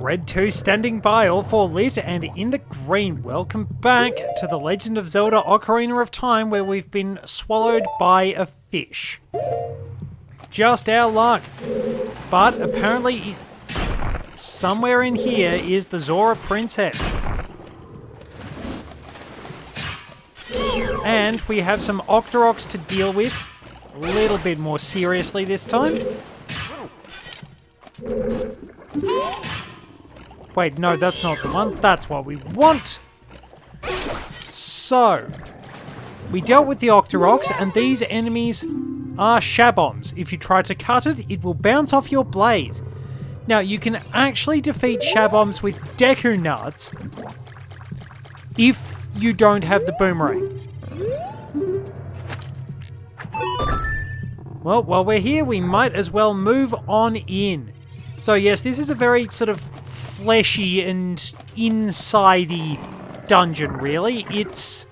Red 2 standing by, all 4 lit, and in the green. Welcome back to The Legend of Zelda Ocarina of Time, where we've been swallowed by a fish. Just our luck. But apparently, somewhere in here is the Zora Princess. And we have some Octoroks to deal with. A little bit more seriously this time. Wait, no, that's not the one. That's what we want. So, we dealt with the Octoroks, and these enemies are Shaboms. If you try to cut it, it will bounce off your blade. Now, you can actually defeat Shaboms with Deku Nuts if you don't have the boomerang. Well, while we're here, we might as well move on in. So yes, this is a very sort of fleshy and insidey dungeon, really. It's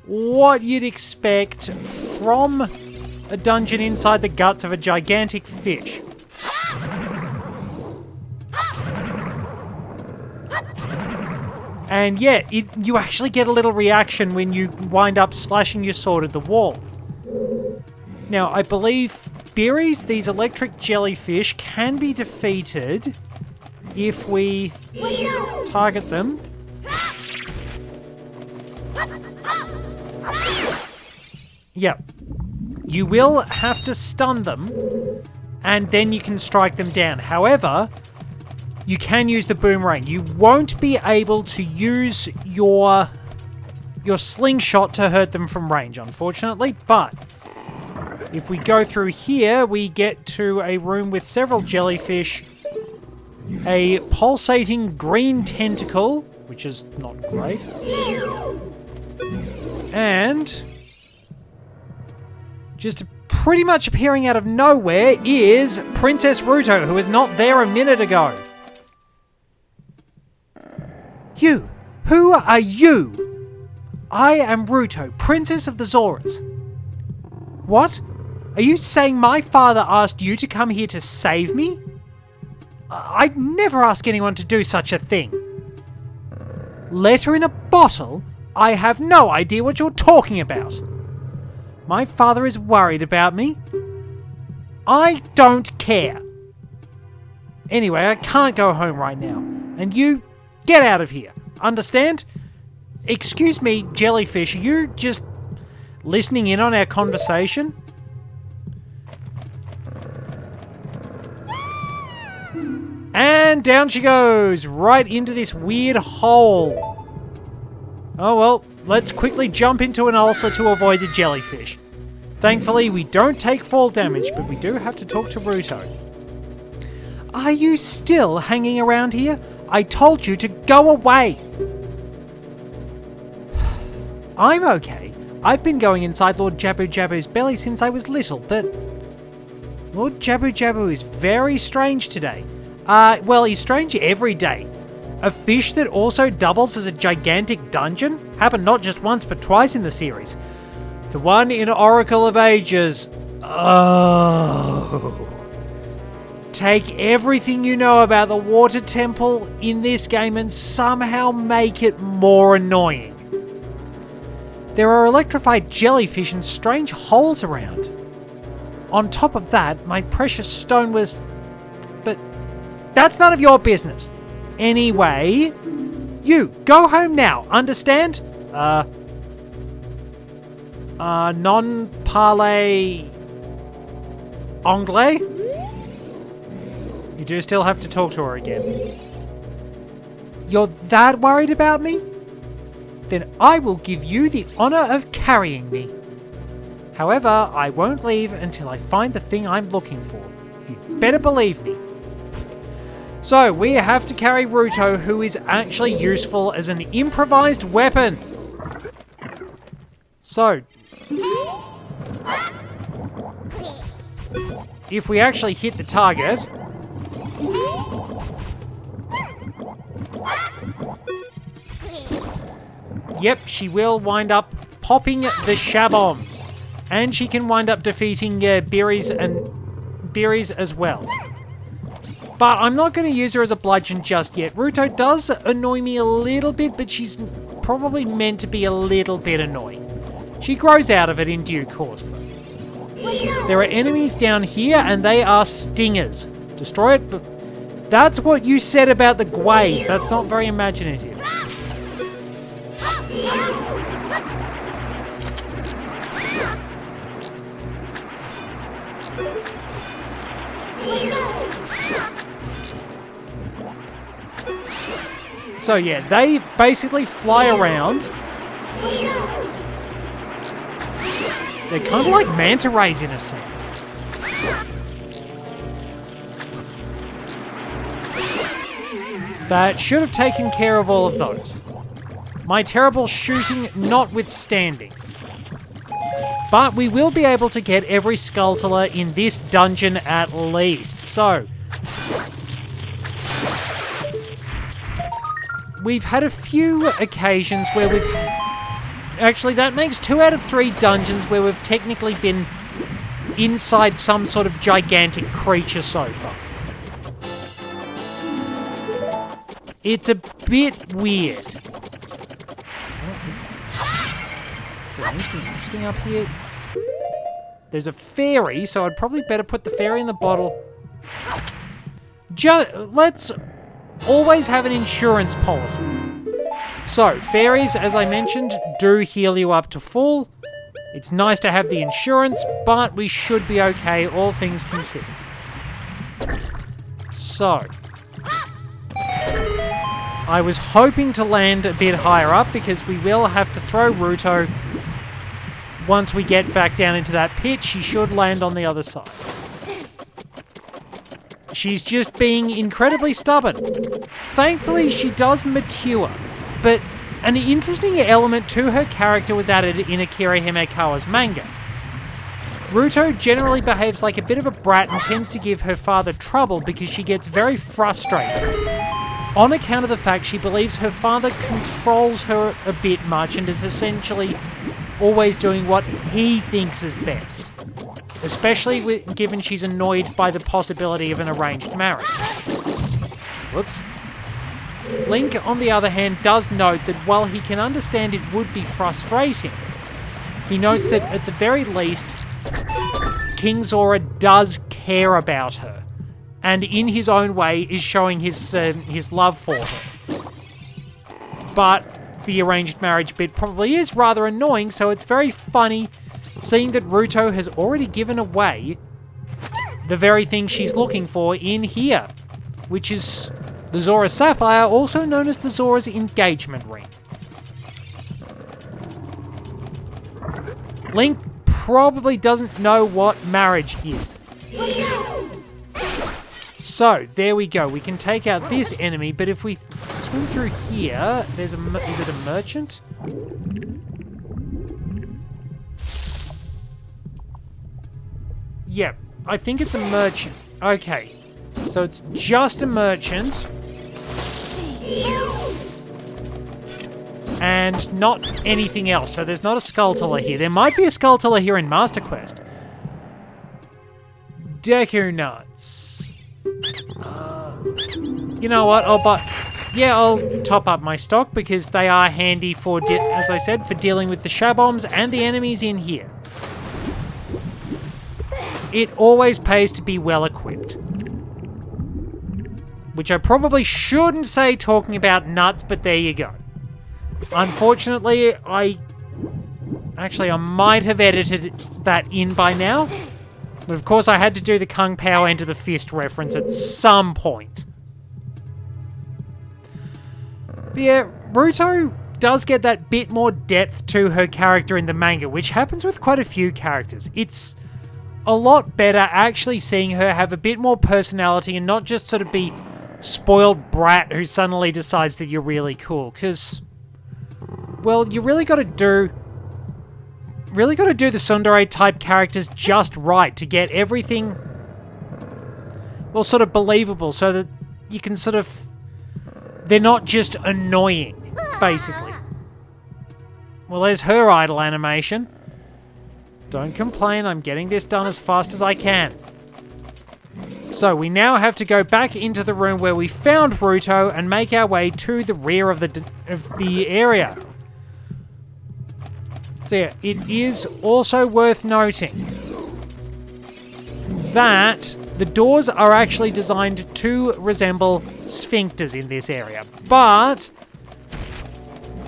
what you'd expect from a dungeon inside the guts of a gigantic fish. And yeah, you actually get a little reaction when you wind up slashing your sword at the wall. Now, I believe berries, these electric jellyfish, can be defeated if we target them. Yep. You will have to stun them, and then you can strike them down. However, you can use the boomerang. You won't be able to use your slingshot to hurt them from range, unfortunately, but if we go through here, we get to a room with several jellyfish, a pulsating green tentacle, which is not great, and just pretty much appearing out of nowhere is Princess Ruto, who was not there a minute ago. You! Who are you? I am Ruto, Princess of the Zoras. What? Are you saying my father asked you to come here to save me? I'd never ask anyone to do such a thing. Letter in a bottle? I have no idea what you're talking about. My father is worried about me. I don't care. Anyway, I can't go home right now. And you, get out of here. Understand? Excuse me, jellyfish, are you just listening in on our conversation? And down she goes, right into this weird hole. Oh well, let's quickly jump into an ulcer to avoid the jellyfish. Thankfully, we don't take fall damage, but we do have to talk to Ruto. Are you still hanging around here? I told you to go away. I'm okay. I've been going inside Lord Jabu-Jabu's belly since I was little, but Lord Jabu-Jabu is very strange today. Well, he's strange every day. A fish that also doubles as a gigantic dungeon? Happened not just once, but twice in the series. The one in Oracle of Ages. Oh. Take everything you know about the water temple in this game and somehow make it more annoying. There are electrified jellyfish and strange holes around. On top of that, my precious stone was... But that's none of your business. Anyway, you, go home now, understand? Non-parler... anglais? You do still have to talk to her again. You're that worried about me? Then I will give you the honor of carrying me. However, I won't leave until I find the thing I'm looking for. You'd better believe me. So, we have to carry Ruto, who is actually useful as an improvised weapon. So, if we actually hit the target... Yep, she will wind up popping the Shaboms. And she can wind up defeating berries as well. But I'm not going to use her as a bludgeon just yet. Ruto does annoy me a little bit, but she's probably meant to be a little bit annoying. She grows out of it in due course, though. There are enemies down here, and they are stingers. Destroy it, but that's what you said about the Gways. That's not very imaginative. So yeah, they basically fly around. They're kind of like manta rays in a sense. That should have taken care of all of those. My terrible shooting notwithstanding. But we will be able to get every Skulltula in this dungeon at least. So, we've had a few occasions where we've... Actually, that makes 2 out of 3 dungeons where we've technically been inside some sort of gigantic creature so far. It's a bit weird. Is there anything interesting up here? There's a fairy, so I'd probably better put the fairy in the bottle. Let's always have an insurance policy. So, fairies, as I mentioned, do heal you up to full. It's nice to have the insurance, but we should be okay, all things considered. So, I was hoping to land a bit higher up because we will have to throw Ruto. Once we get back down into that pit, she should land on the other side. She's just being incredibly stubborn. Thankfully, she does mature, but an interesting element to her character was added in Akira Himekawa's manga. Ruto generally behaves like a bit of a brat and tends to give her father trouble because she gets very frustrated on account of the fact she believes her father controls her a bit much and is essentially always doing what he thinks is best, especially given she's annoyed by the possibility of an arranged marriage. Whoops. Link, on the other hand, does note that while he can understand it would be frustrating, he notes that at the very least, King Zora does care about her, and in his own way is showing his love for her. But the arranged marriage bit probably is rather annoying, so it's very funny seeing that Ruto has already given away the very thing she's looking for in here, which is the Zora Sapphire, also known as the Zora's engagement ring. Link probably doesn't know what marriage is. So, there we go. We can take out this enemy, but if we swim through here, there's is it a merchant? Yep, I think it's a merchant. Okay, so it's just a merchant. And not anything else, so there's not a Skulltula here. There might be a Skulltula here in Master Quest. Deku Nuts. You know what, I'll top up my stock because they are handy for, as I said, for dealing with the Shaboms and the enemies in here. It always pays to be well equipped. Which I probably shouldn't say talking about nuts, but there you go. Unfortunately, I might have edited that in by now. But of course I had to do the Kung Pao Enter the Fist reference at some point. But yeah, Ruto does get that bit more depth to her character in the manga, which happens with quite a few characters. It's a lot better actually seeing her have a bit more personality and not just sort of be spoiled brat who suddenly decides that you're really cool, because, well, you really got to do the tsundere type characters just right to get everything, well, sort of believable, so that you can sort of, they're not just annoying, basically. Well, there's her idle animation. Don't complain, I'm getting this done as fast as I can. So we now have to go back into the room where we found Ruto and make our way to the rear of the area. So yeah, it is also worth noting that the doors are actually designed to resemble sphincters in this area. But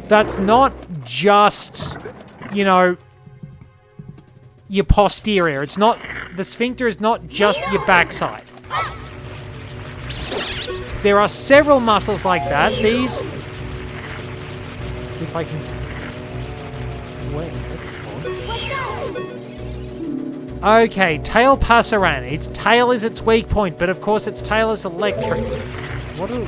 that's not just, you know, your posterior. It's not, the sphincter is not just your backside. There are several muscles like that. These, if I can, wait, that's odd. Okay, tail passerine. Its tail is its weak point, but of course its tail is electric. What do...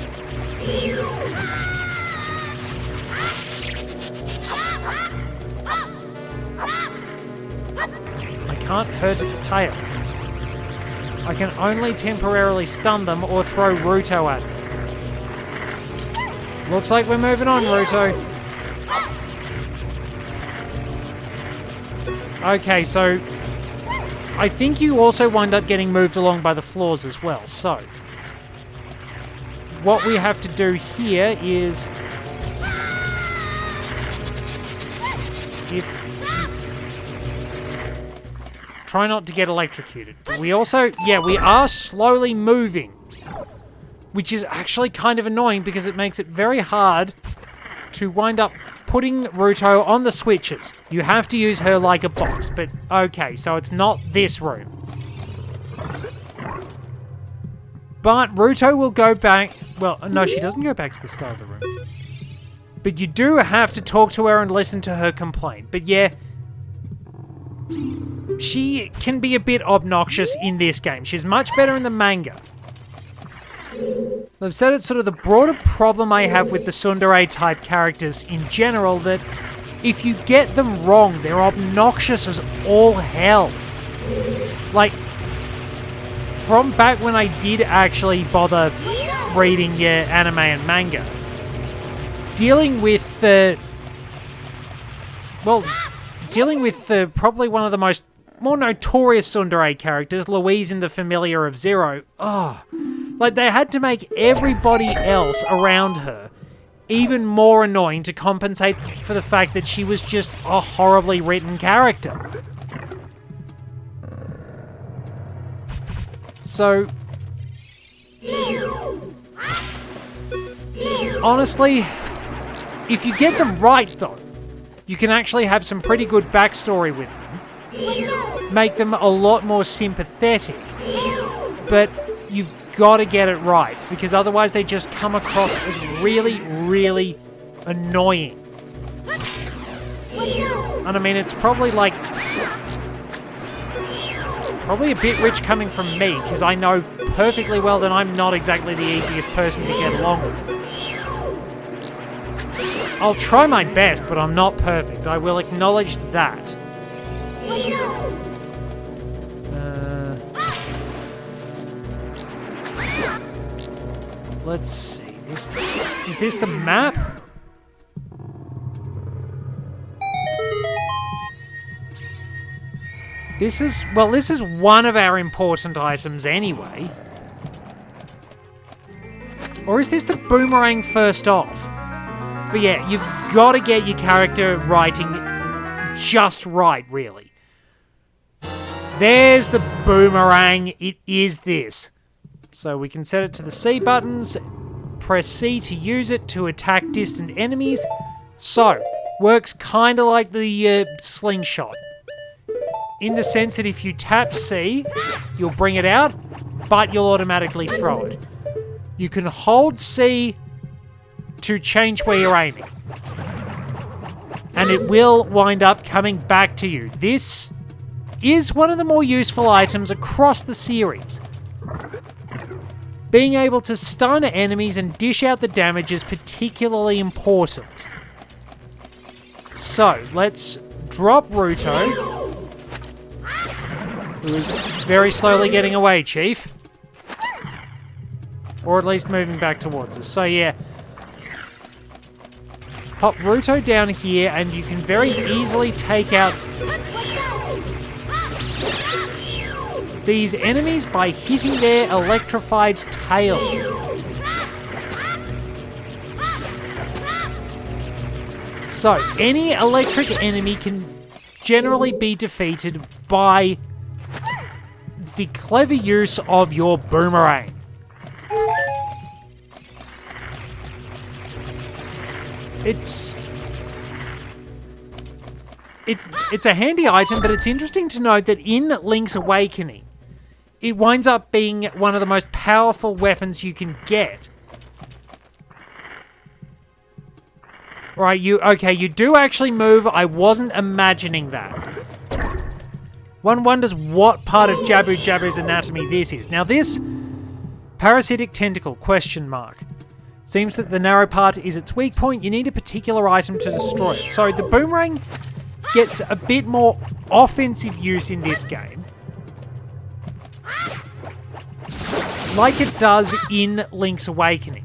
I can't hurt its tail. I can only temporarily stun them or throw Ruto at them. Looks like we're moving on, Ruto. Okay, so I think you also wind up getting moved along by the floors as well. So what we have to do here is, try not to get electrocuted. But we also, yeah, we are slowly moving, which is actually kind of annoying because it makes it very hard to wind up putting Ruto on the switches. You have to use her like a box, but okay, so it's not this room. But Ruto will go back, well, no, she doesn't go back to the start of the room. But you do have to talk to her and listen to her complain. But yeah, she can be a bit obnoxious in this game. She's much better in the manga. I've said it's sort of the broader problem I have with the tsundere type characters in general, that if you get them wrong, they're obnoxious as all hell. Like, from back when I did actually bother reading anime and manga, dealing with probably one of the more notorious tsundere characters, Louise in The Familiar of Zero. Oh, like they had to make everybody else around her even more annoying to compensate for the fact that she was just a horribly written character. So, honestly, if you get them right though, you can actually have some pretty good backstory with them. Make them a lot more sympathetic. But you've got to get it right, because otherwise they just come across as really, really annoying. And I mean, it's probably a bit rich coming from me, because I know perfectly well that I'm not exactly the easiest person to get along with. I'll try my best, but I'm not perfect. I will acknowledge that. Let's see. Is this the map? This is one of our important items anyway. Or is this the boomerang first off? But yeah, you've got to get your character writing just right, really. There's the boomerang. It is this. So we can set it to the C buttons. Press C to use it to attack distant enemies. So, works kind of like the slingshot. In the sense that if you tap C, you'll bring it out, but you'll automatically throw it. You can hold C to change where you're aiming, and it will wind up coming back to you. This is one of the more useful items across the series. Being able to stun enemies and dish out the damage is particularly important. So, let's drop Ruto, who is very slowly getting away, Chief. Or at least moving back towards us. So yeah, pop Ruto down here and you can very easily take out these enemies by hitting their electrified tails. So, any electric enemy can generally be defeated by the clever use of your boomerang. It's a handy item, but it's interesting to note that in Link's Awakening, it winds up being one of the most powerful weapons you can get. Right, you do actually move. I wasn't imagining that. One wonders what part of Jabu-Jabu's anatomy this is. Now this, parasitic tentacle, question mark. Seems that the narrow part is its weak point. You need a particular item to destroy it. So the boomerang gets a bit more offensive use in this game, like it does in Link's Awakening.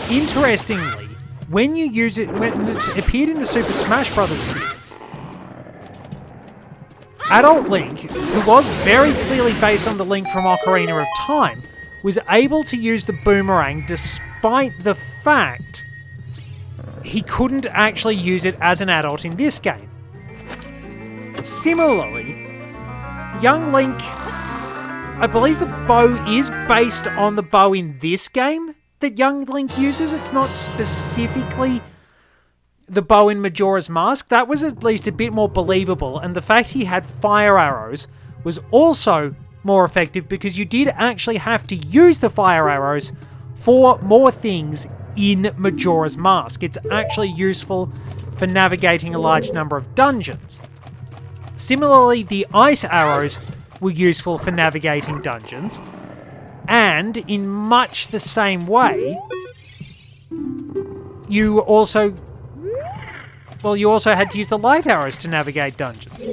Interestingly, when you use it, when it appeared in the Super Smash Bros. Series, Adult Link, who was very clearly based on the Link from Ocarina of Time, was able to use the boomerang despite the fact he couldn't actually use it as an adult in this game. Similarly, young Link, I believe the bow is based on the bow in this game that young Link uses. It's not specifically the bow in Majora's Mask. That was at least a bit more believable, and the fact he had fire arrows was also more effective because you did actually have to use the fire arrows for more things in Majora's Mask. It's actually useful for navigating a large number of dungeons. Similarly, the ice arrows were useful for navigating dungeons, and in much the same way, you also had to use the light arrows to navigate dungeons.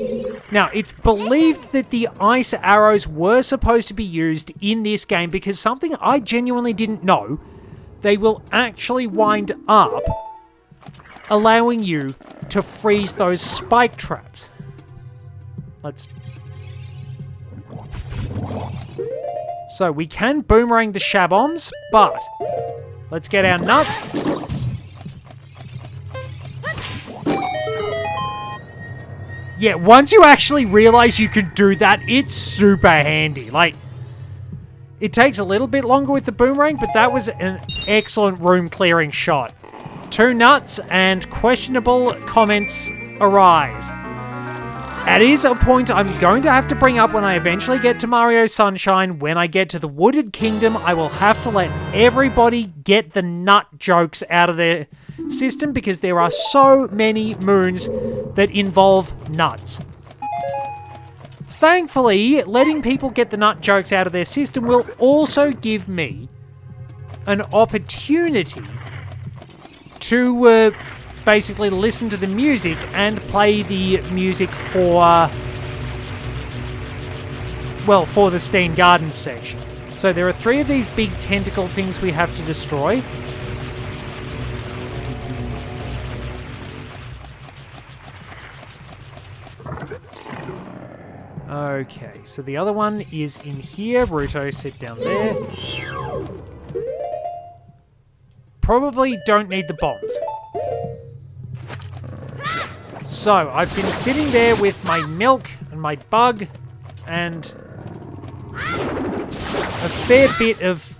Now, it's believed that the ice arrows were supposed to be used in this game because something I genuinely didn't know, they will actually wind up allowing you to freeze those spike traps. So we can boomerang the Shabombs, but let's get our nuts. Yeah, once you actually realize you can do that, it's super handy. Like, it takes a little bit longer with the boomerang, but that was an excellent room-clearing shot. 2 nuts and questionable comments arise. That is a point I'm going to have to bring up when I eventually get to Mario Sunshine. When I get to the Wooded Kingdom, I will have to let everybody get the nut jokes out of their system because there are so many moons that involve nuts. Thankfully, letting people get the nut jokes out of their system will also give me an opportunity to basically listen to the music and play the music for the Steam Gardens section. So there are 3 of these big tentacle things we have to destroy. Okay, so the other one is in here. Ruto, sit down there. Probably don't need the bombs. So, I've been sitting there with my milk and my bug and a fair bit of...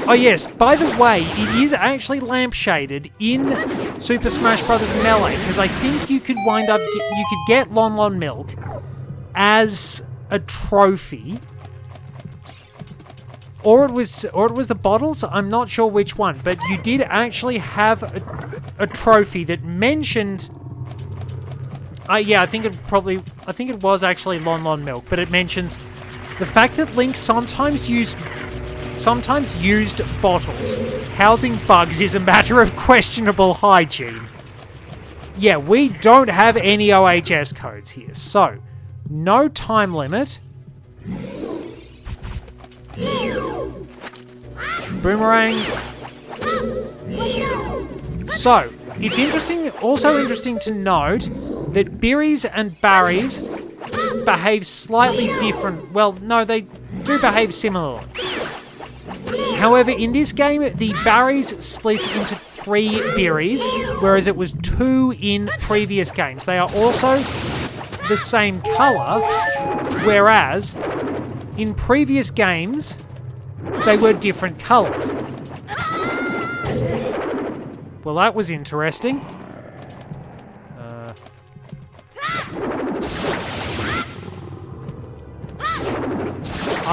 Oh yes, by the way, it is actually lampshaded in Super Smash Bros. Melee, because I think you could you could get Lon Lon Milk as a trophy. Or it was the bottles, I'm not sure which one, but you did actually have a trophy that mentioned... I think it was actually Lon Lon Milk, but it mentions the fact that Link sometimes used bottles housing bugs is a matter of questionable hygiene. Yeah, we don't have any OHS codes here, so no time limit. Boomerang. So, it's also interesting to note that berries and berries behave slightly different. Well, no, they do behave similarly. However, in this game, the berries split into 3 berries, whereas it was 2 in previous games. They are also the same colour, whereas in previous games, they were different colours. Well, that was interesting.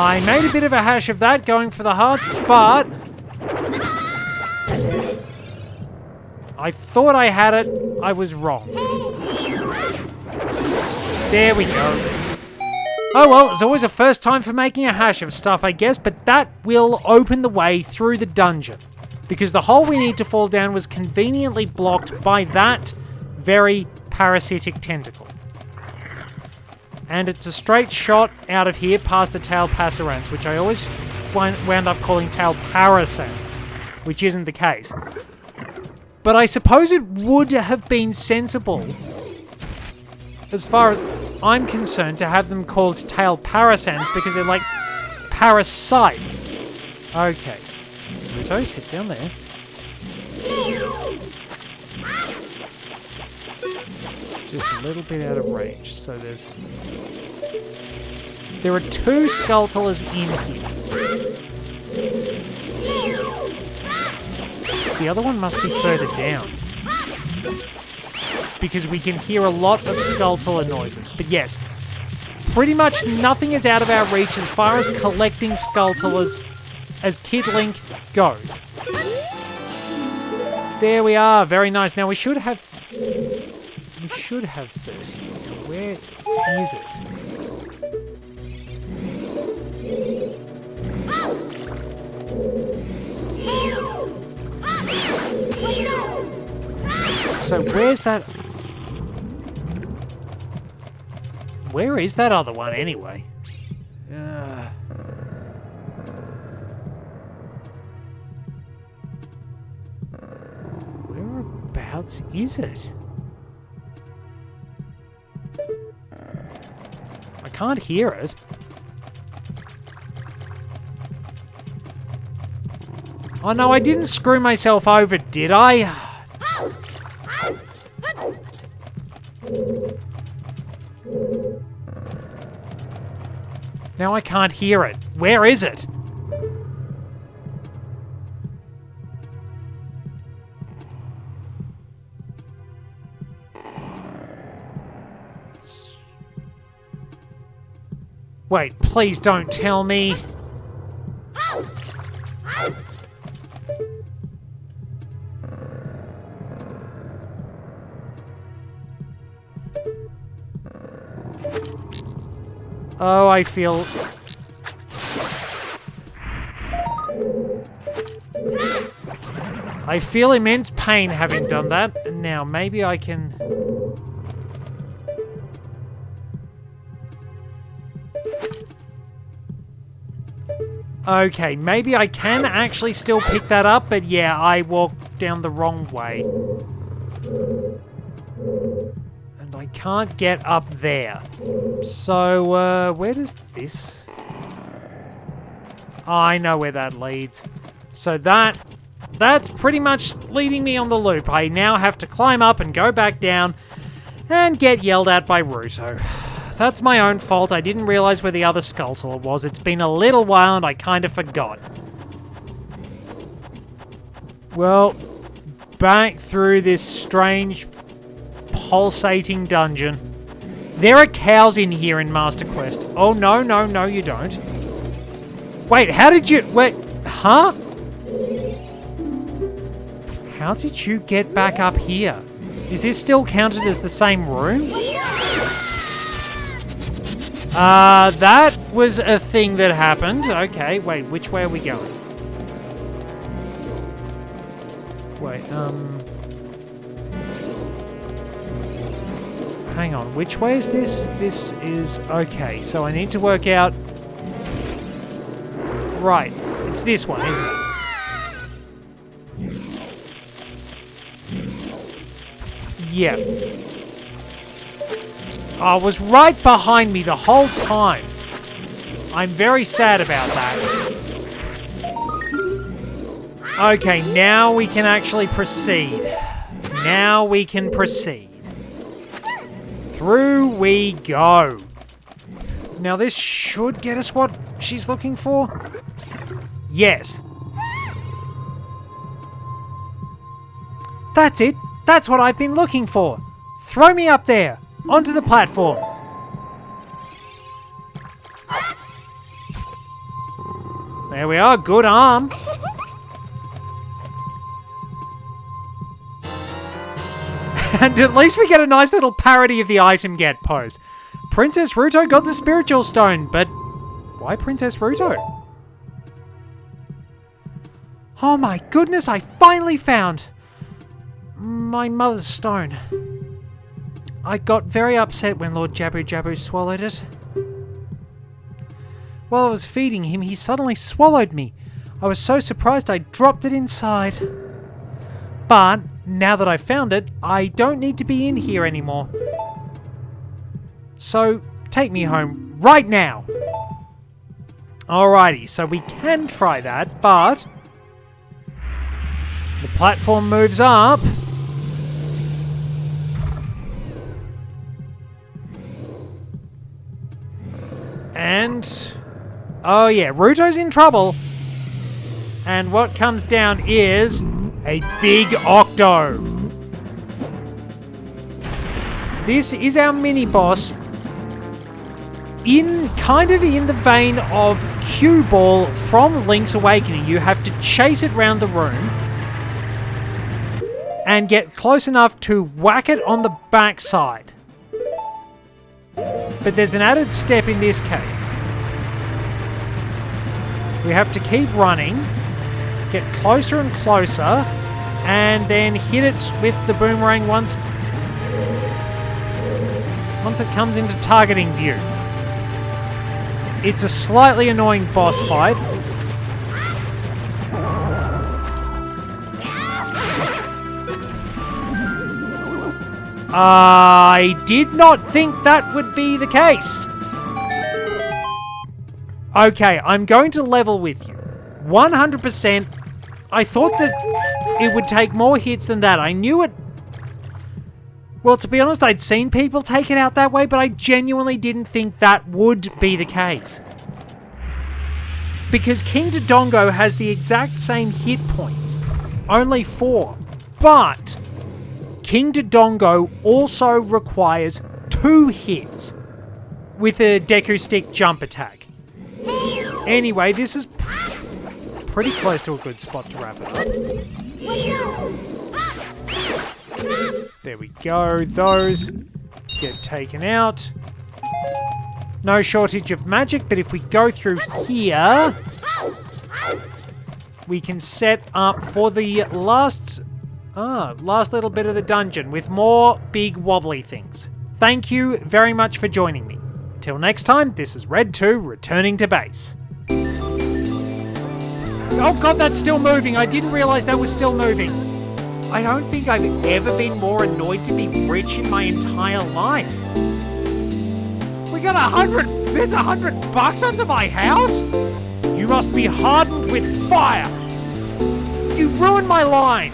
I made a bit of a hash of that going for the hearts, but I thought I had it. I was wrong. There we go. Oh well, it's always a first time for making a hash of stuff, I guess, but that will open the way through the dungeon. Because the hole we need to fall down was conveniently blocked by that very parasitic tentacle. And it's a straight shot out of here past the tail passerans, which I always wound up calling tail parasans, which isn't the case. But I suppose it would have been sensible, as far as I'm concerned, to have them called tail parasans because they're like parasites. Okay. Ruto, sit down there. Just a little bit out of range. So there are 2 Skulltulas in here. The other one must be further down. Because we can hear a lot of Skulltula noises. But yes, pretty much nothing is out of our reach as far as collecting Skulltulas as Kid Link goes. There we are. Very nice. Now we should have 30. Where is it? So where's that? Where is that other one anyway? Whereabouts is it? I can't hear it. Oh no, I didn't screw myself over, did I? Now I can't hear it. Where is it? Wait, please don't tell me. Oh, I feel... I feel immense pain having done that. Now, maybe I can... Okay, maybe I can actually still pick that up, but yeah, I walked down the wrong way. And I can't get up there. So, where does this... Oh, I know where that leads. So that's pretty much leading me on the loop. I now have to climb up and go back down and get yelled at by Ruto. That's my own fault. I didn't realize where the other Skulltula was. It's been a little while and I kind of forgot. Well, back through this strange, pulsating dungeon. There are cows in here in Master Quest. Oh, no, no, no, you don't. Wait, how did you... Wait, huh? How did you get back up here? Is this still counted as the same room? That was a thing that happened. Okay, wait, which way are we going? Wait, hang on, which way is this? This is... Okay, so I need to work out... Right, it's this one, isn't it? Yep. Oh, it was right behind me the whole time. I'm very sad about that. Okay, now we can actually proceed. Now we can proceed. Through we go. Now this should get us what she's looking for. Yes. That's it. That's what I've been looking for. Throw me up there, onto the platform. There we are. Good arm. And at least we get a nice little parody of the item get pose. Princess Ruto got the spiritual stone, but why Princess Ruto? Oh my goodness, I finally found my mother's stone. I got very upset when Lord Jabu-Jabu swallowed it. While I was feeding him, he suddenly swallowed me. I was so surprised I dropped it inside. But now that I've found it, I don't need to be in here anymore. So, take me home right now. Alrighty, so we can try that, but the platform moves up. And oh yeah, Ruto's in trouble. And what comes down is a big Octo. This is our mini-boss, kind of in the vein of Cue Ball from Link's Awakening. You have to chase it round the room and get close enough to whack it on the backside. But there's an added step in this case. We have to keep running, get closer and closer, and then hit it with the boomerang once it comes into targeting view. It's a slightly annoying boss fight. I did not think that would be the case. Okay, I'm going to level with you. 100%. I thought that it would take more hits than that. I knew it. Well, to be honest, I'd seen people take it out that way, but I genuinely didn't think that would be the case. Because King Dodongo has the exact same hit points. Only 4. But King Dodongo also requires 2 hits with a Deku Stick jump attack. Anyway, this is pretty close to a good spot to wrap it up. There we go. Those get taken out. No shortage of magic, but if we go through here, we can set up for the last little bit of the dungeon with more big wobbly things. Thank you very much for joining me. Till next time, this is Red 2 returning to base. Oh god, that's still moving. I didn't realize that was still moving. I don't think I've ever been more annoyed to be rich in my entire life. We got there's $100 under my house? You must be hardened with fire. You ruined my line.